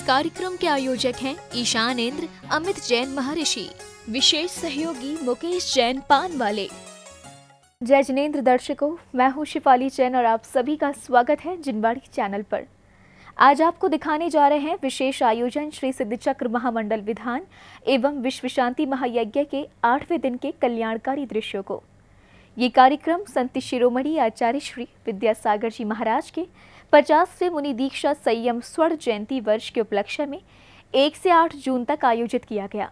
कार्यक्रम के आयोजक हैं ईशान इंद्र, अमित जैन महर्षि, विशेष सहयोगी मुकेश जैन पान वाले। जय जिनेंद्र दर्शकों, मैं हूँ शिफाली जैन और आप सभी का स्वागत है जिनवाड़ी चैनल पर। आज आपको दिखाने जा रहे हैं विशेष आयोजन श्री सिद्धचक्र महामंडल विधान एवं विश्व शांति महायज्ञ के 8वें दिन के कल्याणकारी दृश्यों को। ये कार्यक्रम संत शिरोमणि आचार्य श्री विद्यासागर जी महाराज के 50वें मुनि दीक्षा संयम स्वर्ण जयंती वर्ष के उपलक्ष्य में 1 से 8 जून तक आयोजित किया गया।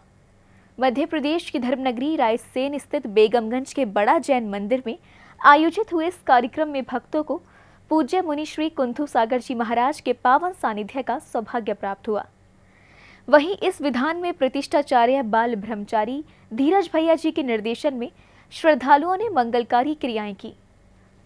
मध्य प्रदेश की धर्मनगरी रायसेन स्थित बेगमगंज के बड़ा जैन मंदिर में आयोजित हुए इस कार्यक्रम में भक्तों को पूज्य मुनि श्री कुंथु सागर जी महाराज के पावन सानिध्य का सौभाग्य प्राप्त हुआ। वहीं इस विधान में प्रतिष्ठाचार्य बाल ब्रह्मचारी धीरज भैया जी के निर्देशन में श्रद्धालुओं ने मंगलकारी क्रियाएं की।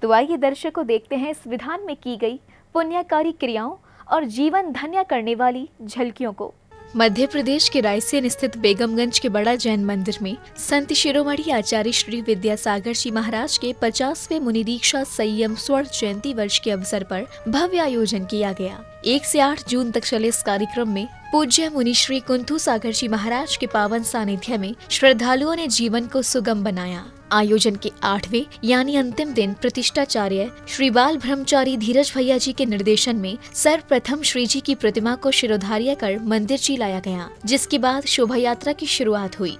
तो आइए दर्शकों देखते हैं इस विधान में की गई पुण्यकारी क्रियाओं और जीवन धन्य करने वाली झलकियों को। मध्य प्रदेश के रायसेन स्थित बेगमगंज के बड़ा जैन मंदिर में संत शिरोमणि आचार्य श्री विद्यासागर जी महाराज के 50वें मुनि दीक्षा संयम स्वर्ण जयंती वर्ष के अवसर पर भव्य आयोजन किया गया। 1 से 8 जून तक चले इस कार्यक्रम में पूज्य मुनि श्री कुंथु सागर जी महाराज के पावन सानिध्य में श्रद्धालुओं ने जीवन को सुगम बनाया। आयोजन के 8वें यानी अंतिम दिन प्रतिष्ठाचार्य श्री बाल ब्रह्मचारी धीरज भैया जी के निर्देशन में सर्वप्रथम श्री जी की प्रतिमा को शिरोधार्य कर मंदिर जी लाया गया, जिसके बाद शोभा यात्रा की शुरुआत हुई।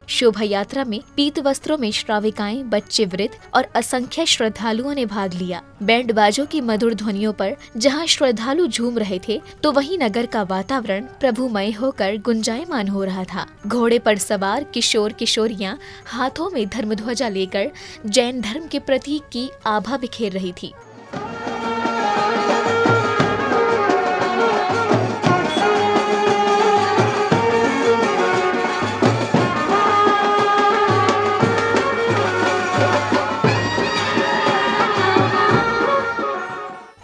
शोभा यात्रा में पीत वस्त्रों में श्राविकाएं, बच्चे, वृद्ध और असंख्य श्रद्धालुओं ने भाग लिया। बैंड बाजों की मधुर ध्वनियों पर जहां श्रद्धालु झूम रहे थे, तो वहीं नगर का वातावरण प्रभुमय होकर गुंजायमान हो रहा था। घोड़े पर सवार किशोर किशोरियां हाथों में धर्मध्वजा लेकर जैन धर्म के प्रतीक की आभा बिखेर रही थी।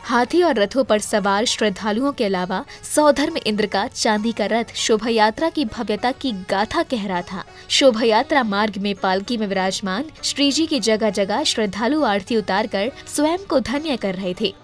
हाथी और रथों पर सवार श्रद्धालुओं के अलावा सौधर्म इंद्र का चांदी का रथ शोभा यात्रा की भव्यता की गाथा कह रहा था। शोभा यात्रा मार्ग में पालकी में विराजमान श्री जी की जगह जगह श्रद्धालु आरती उतारकर स्वयं को धन्य कर रहे थे।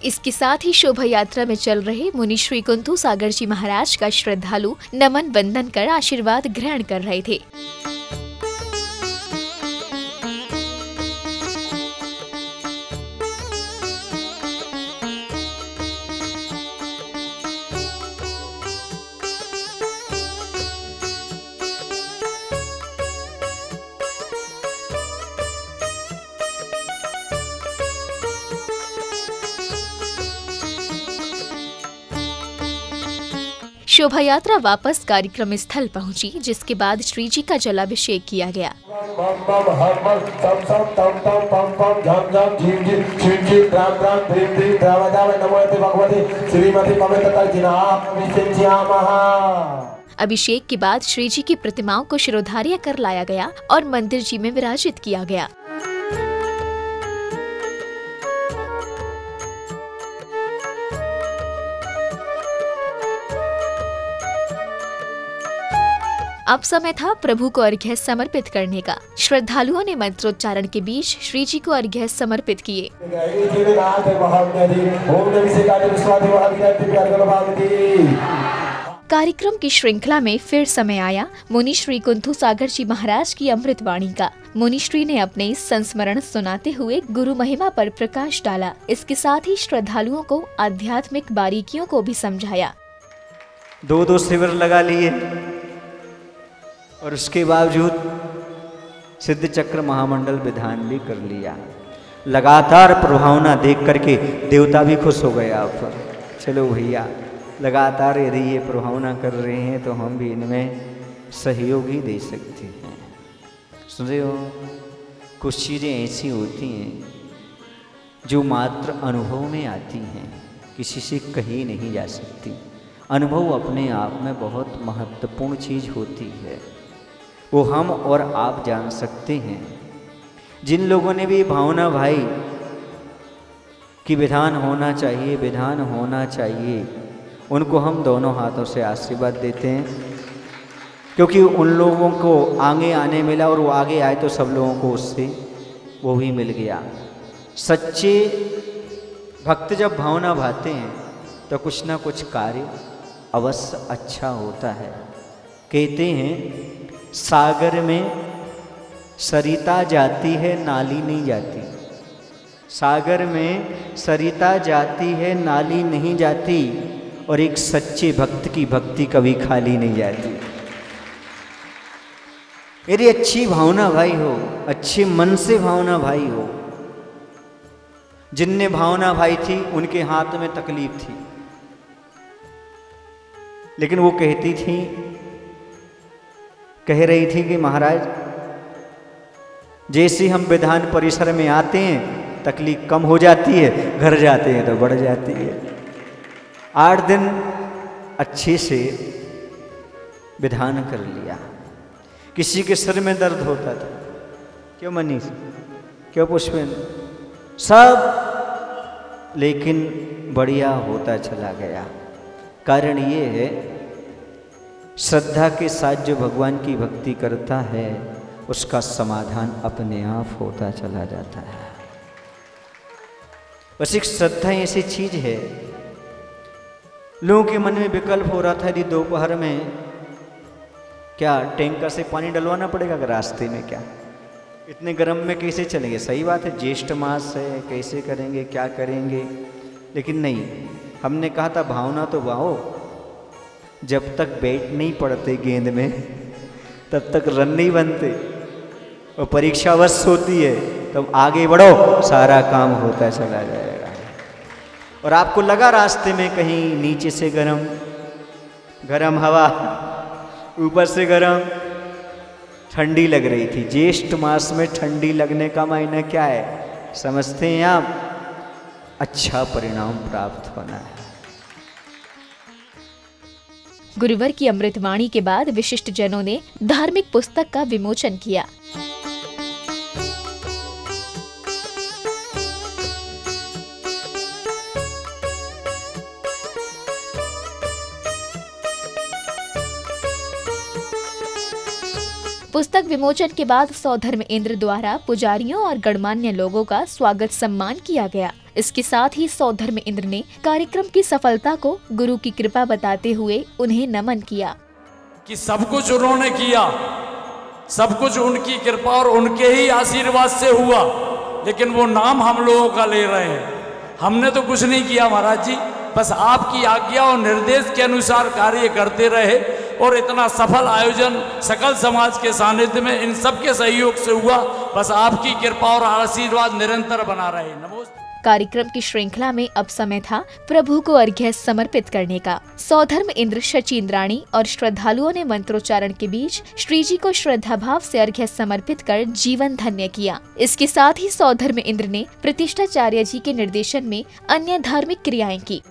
इसके साथ ही शोभा यात्रा में चल रहे मुनि श्री कुंथु सागर जी महाराज का श्रद्धालु नमन वंदन कर आशीर्वाद ग्रहण कर रहे थे। शोभा यात्रा वापस कार्यक्रम स्थल पहुंची, जिसके बाद श्री जी का जलाभिषेक किया गया। अभिषेक के बाद श्री जी की प्रतिमाओं को शिरोधार्य कर लाया गया और मंदिर जी में विराजित किया गया। अब समय था प्रभु को अर्घ्य समर्पित करने का। श्रद्धालुओं ने मंत्रोच्चारण के बीच श्री जी को अर्घ्य समर्पित किए। कार्यक्रम की श्रृंखला में फिर समय आया मुनि श्री कुंथु सागर जी महाराज की अमृत वाणी का। मुनि श्री ने अपने संस्मरण सुनाते हुए गुरु महिमा पर प्रकाश डाला। इसके साथ ही श्रद्धालुओं को आध्यात्मिक बारीकियों को भी समझाया। 2 शिविर लगा लिए और उसके बावजूद सिद्ध चक्र महामंडल विधान भी कर लिया। लगातार प्रभावना देख करके देवता भी खुश हो गए आप पर। चलो भैया, लगातार यदि ये प्रभावना कर रहे हैं तो हम भी इनमें सहयोग ही दे सकते हैं। सुन रहे हो? कुछ चीज़ें ऐसी होती हैं जो मात्र अनुभव में आती हैं, किसी से कही नहीं जा सकती। अनुभव अपने आप में बहुत महत्वपूर्ण चीज़ होती है, वो हम और आप जान सकते हैं। जिन लोगों ने भी भावना भाई कि विधान होना चाहिए, विधान होना चाहिए, उनको हम दोनों हाथों से आशीर्वाद देते हैं, क्योंकि उन लोगों को आगे आने मिला और वो आगे आए तो सब लोगों को उससे वो भी मिल गया। सच्चे भक्त जब भावना भाते हैं तो कुछ ना कुछ कार्य अवश्य अच्छा होता है। कहते हैं सागर में सरिता जाती है, नाली नहीं जाती। सागर में सरिता जाती है, नाली नहीं जाती, और एक सच्चे भक्त की भक्ति कभी खाली नहीं जाती। यदि अच्छी भावना भाई हो, अच्छे मन से भावना भाई हो, जिनने भावना भाई थी उनके हाथ में तकलीफ थी, लेकिन वो कह रही थी कि महाराज जैसे हम विधान परिसर में आते हैं तकलीफ कम हो जाती है, घर जाते हैं तो बढ़ जाती है। 8 दिन अच्छे से विधान कर लिया। किसी के सिर में दर्द होता था, क्यों मनीष, क्यों पुष्पेन, सब, लेकिन बढ़िया होता चला गया। कारण ये है श्रद्धा के साथ जो भगवान की भक्ति करता है उसका समाधान अपने आप होता चला जाता है। बस एक श्रद्धा ऐसी चीज है, लोगों के मन में विकल्प हो रहा था यदि दोपहर में क्या टैंकर से पानी डलवाना पड़ेगा कि रास्ते में, क्या इतने गर्म में कैसे चलेंगे। सही बात है, ज्येष्ठ मास है, कैसे करेंगे, क्या करेंगे, लेकिन नहीं, हमने कहा था भावना तो बहाओ, जब तक बैट नहीं पड़ते गेंद में तब तक रन नहीं बनते, और परीक्षा अवश्य होती है तब आगे बढ़ो, सारा काम होता चला जाएगा। और आपको लगा रास्ते में कहीं नीचे से गरम हवा, ऊपर से गरम ठंडी लग रही थी। ज्येष्ठ मास में ठंडी लगने का मायना क्या है समझते हैं आप? अच्छा परिणाम प्राप्त होना है। गुरुवर की अमृतवाणी के बाद विशिष्ट जनों ने धार्मिक पुस्तक का विमोचन किया। पुस्तक विमोचन के बाद सौधर्म इंद्र द्वारा पुजारियों और गणमान्य लोगों का स्वागत सम्मान किया गया। इसके साथ ही सौधर्म इंद्र ने कार्यक्रम की सफलता को गुरु की कृपा बताते हुए उन्हें नमन किया कि सब कुछ उन्होंने किया, सब कुछ उनकी कृपा और उनके ही आशीर्वाद से हुआ, लेकिन वो नाम हम लोगों का ले रहे हैं। हमने तो कुछ नहीं किया महाराज जी, बस आपकी आज्ञा और निर्देश के अनुसार कार्य करते रहे, और इतना सफल आयोजन सकल समाज के सानिध्य में इन सबके सहयोग से हुआ। बस आपकी कृपा और आशीर्वाद निरंतर बना रहे। नमोस्तु। कार्यक्रम की श्रृंखला में अब समय था प्रभु को अर्घ्य समर्पित करने का। सौधर्म इंद्र, शचीन्द्राणी और श्रद्धालुओं ने मंत्रोच्चारण के बीच श्री जी को श्रद्धा भाव से अर्घ्य समर्पित कर जीवन धन्य किया। इसके साथ ही सौधर्म इंद्र ने प्रतिष्ठाचार्य जी के निर्देशन में अन्य धार्मिक क्रियाएं की।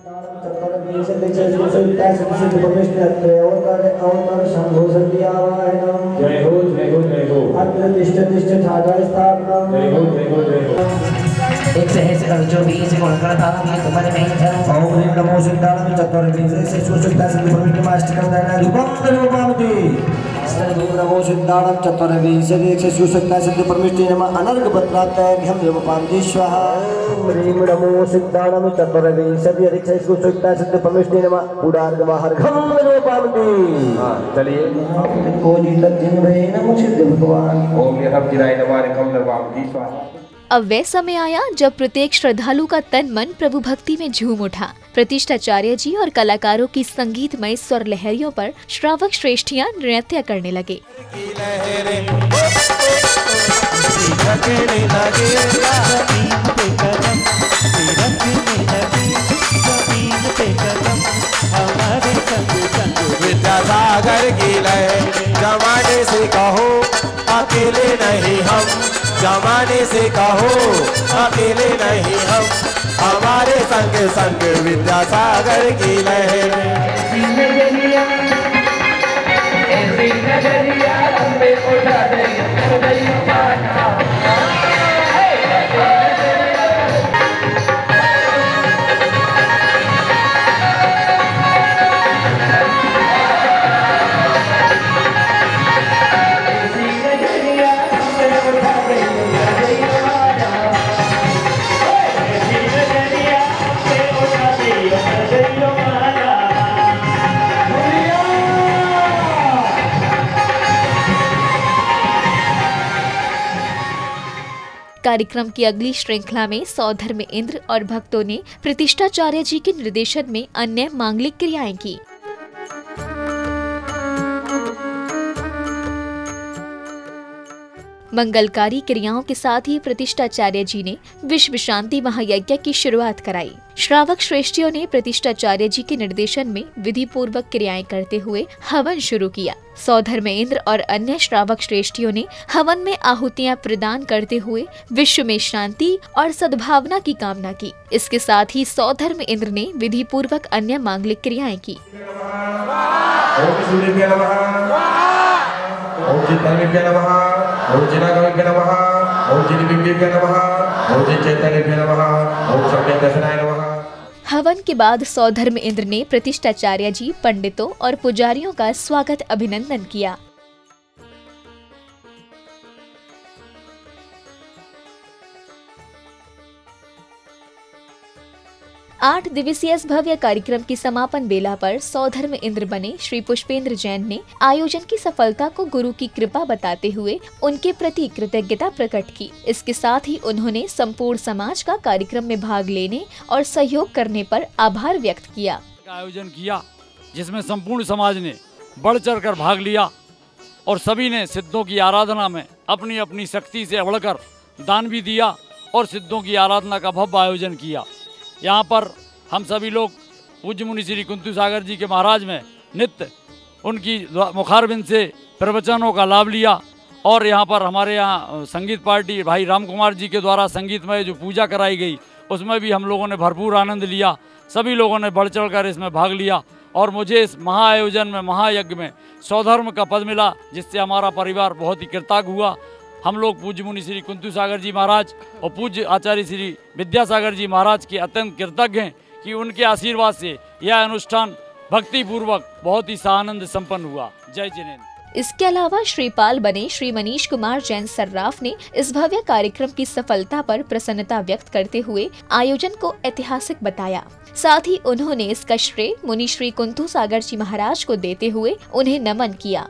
एक सहस्र जो भी इसे गुणगणता ये तुम्हारे में है। ओम ह्रीं नमो सिद्धाणं चतुर्विंशे से सुसुप्ता सिद्धि परमेष्टिकं दैनाधिपं रूपामति। ओम नमो सिद्धाणं चतुर्विंशे से सुसुप्ता सिद्धि परमेष्टि नमः अनर्घपत्रात्तयं रूपामति स्वाहा। ओम ह्रीं नमो सिद्धाणं चतुर्विंशे से सुसुप्ता सिद्धि परमेष्टि नमः उदार्गवाहर्घं रूपामति। हां चलिए को जी तज्जिन भय नमो सिद्ध भगवान। ओम यह जिराय नमः रूपामति स्वाहा। अब वह समय आया जब प्रत्येक श्रद्धालु का तन मन प्रभु भक्ति में झूम उठा। प्रतिष्ठाचार्य जी और कलाकारों की संगीतमय स्वर लहरियों पर श्रावक श्रेष्ठियां नृत्य करने लगे। विद्यासागर की लय जमाने से कहो अकेले नहीं हम, जमाने से कहो अकेले नहीं हम, हमारे संग संग विद्यासागर की लहर। कार्यक्रम की अगली श्रृंखला में सौधर्म इंद्र और भक्तों ने प्रतिष्ठाचार्य जी के निर्देशन में अन्य मांगलिक क्रियाएं की। मंगलकारी क्रियाओं के साथ ही प्रतिष्ठाचार्य जी ने विश्व शांति महायज्ञ की शुरुआत कराई। श्रावक श्रेष्ठियों ने प्रतिष्ठाचार्य जी के निर्देशन में विधि पूर्वक क्रियाएं करते हुए हवन शुरू किया। सौधर्म इंद्र और अन्य श्रावक श्रेष्ठियों ने हवन में आहुतियां प्रदान करते हुए विश्व में शांति और सद्भावना की कामना की। इसके साथ ही सौधर्म इंद्र ने विधि पूर्वक अन्य मांगलिक क्रियाएं की। ओम चित्तनिभ्य नमः, ओम चिदागमिभ्य नमः, ओम चिदिभ्य नमः, ओम चैतन्यभ्य नमः, ओम सम्यक् दर्शनाय नमः। हवन के बाद सौधर्म इंद्र ने प्रतिष्ठाचार्य जी, पंडितों और पुजारियों का स्वागत अभिनंदन किया। 8 दिवसीय इस भव्य कार्यक्रम की समापन बेला पर सौधर्म इंद्र बने श्री पुष्पेंद्र जैन ने आयोजन की सफलता को गुरु की कृपा बताते हुए उनके प्रति कृतज्ञता प्रकट की। इसके साथ ही उन्होंने संपूर्ण समाज का कार्यक्रम में भाग लेने और सहयोग करने पर आभार व्यक्त किया। आयोजन किया जिसमें संपूर्ण समाज ने बढ़ चढ़ कर भाग लिया और सभी ने सिद्धों की आराधना में अपनी अपनी शक्ति से बढ़कर दान भी दिया और सिद्धों की आराधना का भव्य आयोजन किया। यहाँ पर हम सभी लोग पूज्य मुनि श्री कुंतु सागर जी के महाराज में नित्य उनकी मुखारबिंद से प्रवचनों का लाभ लिया और यहाँ पर हमारे यहाँ संगीत पार्टी भाई राम कुमार जी के द्वारा संगीतमय जो पूजा कराई गई उसमें भी हम लोगों ने भरपूर आनंद लिया। सभी लोगों ने बढ़ चढ़ कर इसमें भाग लिया और मुझे इस महाआयोजन में महायज्ञ में सौधर्म का पद मिला, जिससे हमारा परिवार बहुत ही कृतज्ञ हुआ। हम लोग पूज्य मुनि श्री कुंतु सागर जी महाराज और पूज्य आचार्य श्री विद्यासागर जी महाराज के अत्यंत कृतज्ञ हैं कि उनके आशीर्वाद से यह अनुष्ठान भक्ति पूर्वक बहुत ही सानंद संपन्न हुआ। जय जिनेन्द्र। इसके अलावा श्रीपाल बने श्री मनीष कुमार जैन सर्राफ ने इस भव्य कार्यक्रम की सफलता पर प्रसन्नता व्यक्त करते हुए आयोजन को ऐतिहासिक बताया। साथ ही उन्होंने इसका श्रेय मुनि श्री कुंतु सागर जी महाराज को देते हुए उन्हें नमन किया।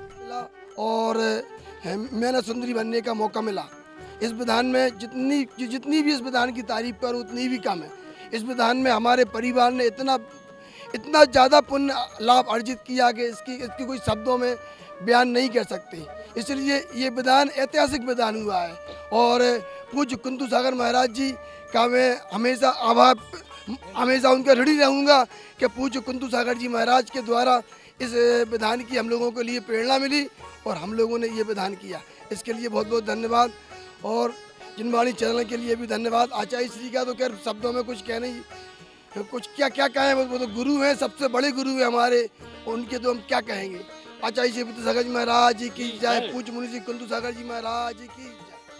और मैंने सुंदरी बनने का मौका मिला। इस विधान में जितनी भी इस विधान की तारीफ करूं उतनी भी कम है। इस विधान में हमारे परिवार ने इतना ज़्यादा पुण्य लाभ अर्जित किया कि इसकी कोई शब्दों में बयान नहीं कर सकते। इसलिए ये विधान ऐतिहासिक विधान हुआ है और पूज्य कुंतु सागर महाराज जी का मैं हमेशा उनका ऋणी रहूँगा कि पूज्य कुंतु सागर जी महाराज के द्वारा इस विधान की हम लोगों के लिए प्रेरणा मिली और हम लोगों ने ये विधान किया। इसके लिए बहुत बहुत धन्यवाद और जिनवाणी चैनल के लिए भी धन्यवाद। आचार्य श्री का तो खैर शब्दों में कुछ कह नहीं, कुछ क्या कहें, वो तो गुरु हैं, सबसे बड़े गुरु हैं हमारे, उनके तो हम क्या कहेंगे। आचार्य श्री कुंतु सागर जी महाराज जी की जय, पूज्य मुनि श्री कुंतु सागर जी महाराज जी की जय।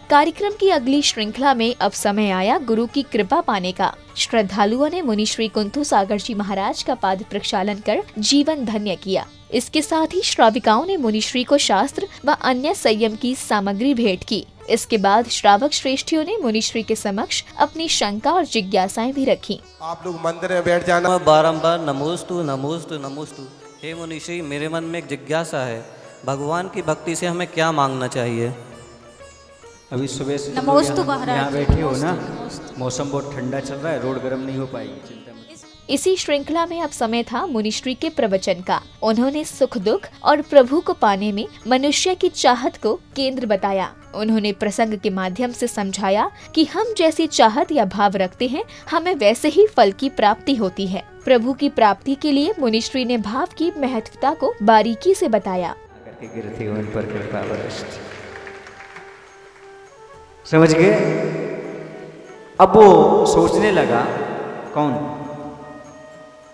कार्यक्रम की अगली श्रृंखला में अब समय आया गुरु की कृपा पाने का। श्रद्धालुओं ने मुनि श्री कुंतु सागर जी महाराज का पाद प्रक्षालन कर जीवन धन्य किया। इसके साथ ही श्राविकाओं ने मुनि श्री को शास्त्र व अन्य संयम की सामग्री भेंट की। इसके बाद श्रावक श्रेष्ठियों ने मुनि श्री के समक्ष अपनी शंका और जिज्ञासाएं भी रखी। आप लोग मंदिर में बैठ जाना। बारंबार नमोस्तु नमोस्तु नमोस्तु। हे मुनि श्री, मेरे मन में एक जिज्ञासा है, भगवान की भक्ति से हमें क्या मांगना चाहिए? अभी सुबह से नमोस्तु यहाँ बैठे हो ना, मौसम बहुत ठंडा चल रहा है, रोड गर्म नहीं हो पाएगी, चिंता मत। इसी श्रृंखला में अब समय था मुनिश्री के प्रवचन का। उन्होंने सुख दुख और प्रभु को पाने में मनुष्य की चाहत को केंद्र बताया। उन्होंने प्रसंग के माध्यम से समझाया कि हम जैसी चाहत या भाव रखते हैं, हमें वैसे ही फल की प्राप्ति होती है। प्रभु की प्राप्ति के लिए मुनिश्री ने भाव की महत्वता को बारीकी से बताया। समझ गए? अब वो सोचने लगा, कौन?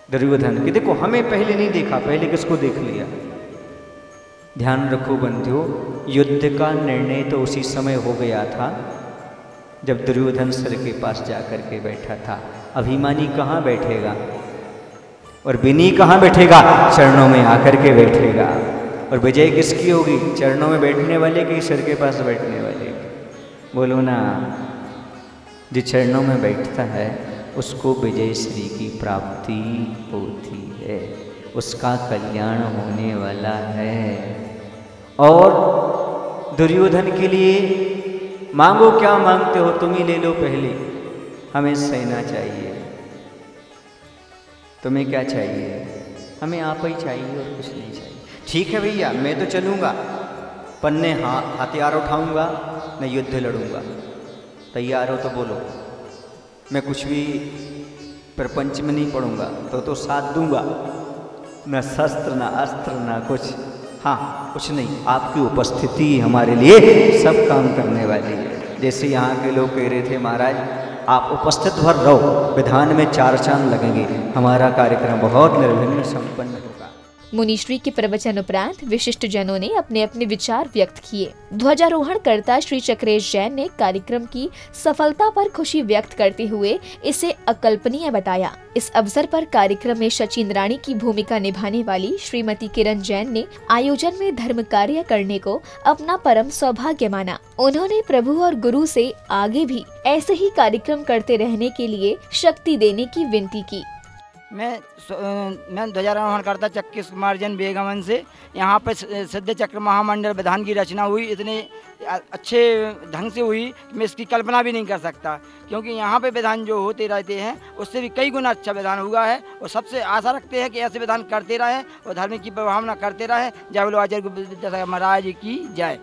दुर्योधन, कि देखो हमें पहले नहीं देखा, पहले किसको देख लिया। ध्यान रखो बंधुओं, युद्ध का निर्णय तो उसी समय हो गया था जब दुर्योधन सर के पास जाकर के बैठा था। अभिमानी कहाँ बैठेगा और विनी कहाँ बैठेगा? चरणों में आकर के बैठेगा। और विजय किसकी होगी? चरणों में बैठने वाले की, सर के पास बैठने वाले की? बोलो ना। जो चरणों में बैठता है उसको विजय श्री की प्राप्ति होती है, उसका कल्याण होने वाला है। और दुर्योधन के लिए मांगो, क्या मांगते हो? तुम ही ले लो पहले। हमें सेना चाहिए। तुम्हें क्या चाहिए? हमें आप ही चाहिए और कुछ नहीं चाहिए। ठीक है भैया, मैं तो चलूँगा, पर न हथियार उठाऊँगा न युद्ध लड़ूंगा। तैयार हो तो बोलो। मैं कुछ भी प्रपंच में नहीं पढ़ूंगा तो साथ दूंगा, न शस्त्र न अस्त्र न कुछ। हाँ, कुछ नहीं, आपकी उपस्थिति हमारे लिए सब काम करने वाली है। जैसे यहाँ के लोग कह रहे थे, महाराज आप उपस्थित भर रहो, विधान में 4 चांद लगेंगे, हमारा कार्यक्रम बहुत निर्विघ्न संपन्न होगा। मुनिश्री के प्रवचन उपरांत विशिष्ट जनों ने अपने अपने विचार व्यक्त किए। ध्वजारोहण करता श्री चक्रेश जैन ने कार्यक्रम की सफलता पर खुशी व्यक्त करते हुए इसे अकल्पनीय बताया। इस अवसर पर कार्यक्रम में सचिंद्राणी की भूमिका निभाने वाली श्रीमती किरण जैन ने आयोजन में धर्म कार्य करने को अपना परम सौभाग्य माना। उन्होंने प्रभु और गुरु से आगे भी ऐसे ही कार्यक्रम करते रहने के लिए शक्ति देने की विनती की। मैं ध्वजारोहण करता चक्रेश कुमार जैन बेगमन से। यहाँ पर सिद्ध चक्र महामंडल विधान की रचना हुई, इतने अच्छे ढंग से हुई मैं इसकी कल्पना भी नहीं कर सकता, क्योंकि यहाँ पे विधान जो होते रहते हैं उससे भी कई गुना अच्छा विधान हुआ है। और सबसे आशा रखते हैं कि ऐसे विधान करते रहें और धर्म की प्रभावना करते रहें। जय बोलो आचार्य विद्यासागर महाराज की जय।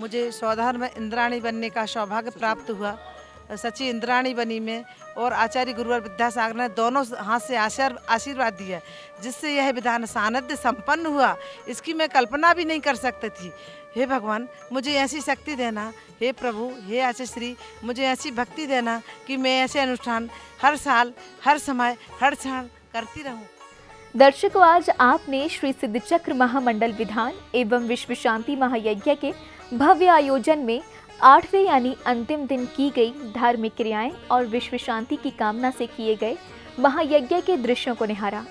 मुझे स्वधर्म में इंद्राणी बनने का सौभाग्य प्राप्त हुआ। सच्ची इंद्राणी बनी में, और आचार्य गुरुवर विद्यासागर ने दोनों हाथ से आशीर्वाद दिया, जिससे यह विधान सानिध्य संपन्न हुआ। इसकी मैं कल्पना भी नहीं कर सकती थी। हे भगवान, मुझे ऐसी शक्ति देना, हे प्रभु, हे आचार्य श्री, मुझे ऐसी भक्ति देना कि मैं ऐसे अनुष्ठान हर साल, हर समय, हर क्षण करती रहूं। दर्शकों, आज आपने श्री सिद्ध चक्र महामंडल विधान एवं विश्व शांति महायज्ञ के भव्य आयोजन में 8वें यानी अंतिम दिन की गई धार्मिक क्रियाएं और विश्व शांति की कामना से किए गए महायज्ञ के दृश्यों को निहारा।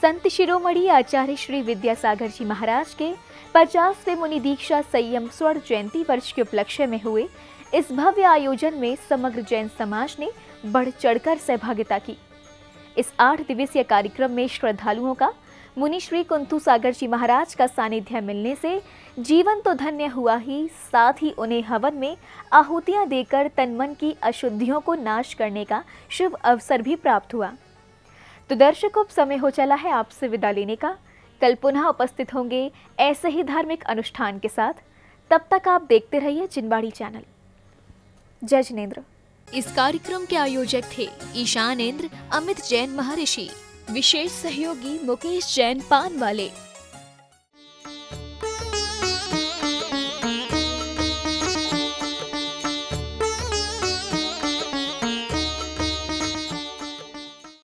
संत शिरोमणि आचार्य श्री विद्यासागर जी महाराज के 50वें मुनि दीक्षा संयम स्वर्ण जयंती वर्ष के उपलक्ष्य में हुए इस भव्य आयोजन में समग्र जैन समाज ने बढ़ चढ़कर सहभागिता की। इस 8 दिवसीय कार्यक्रम में श्रद्धालुओं का मुनि श्री कुंतु सागर जी महाराज का सानिध्य मिलने से जीवन तो धन्य हुआ ही, साथ ही उन्हें हवन में आहुतियां देकर तन मन की अशुद्धियों को नाश करने का शुभ अवसर भी प्राप्त हुआ। तो दर्शकों, अब समय हो चला है आपसे विदा लेने का। कल पुनः उपस्थित होंगे ऐसे ही धार्मिक अनुष्ठान के साथ। तब तक आप देखते रहिए जिनवाड़ी चैनल। जय जिनेंद्र। इस कार्यक्रम के आयोजक थे ईशानेंद्र अमित जैन महर्षि, विशेष सहयोगी मुकेश जैन पान वाले।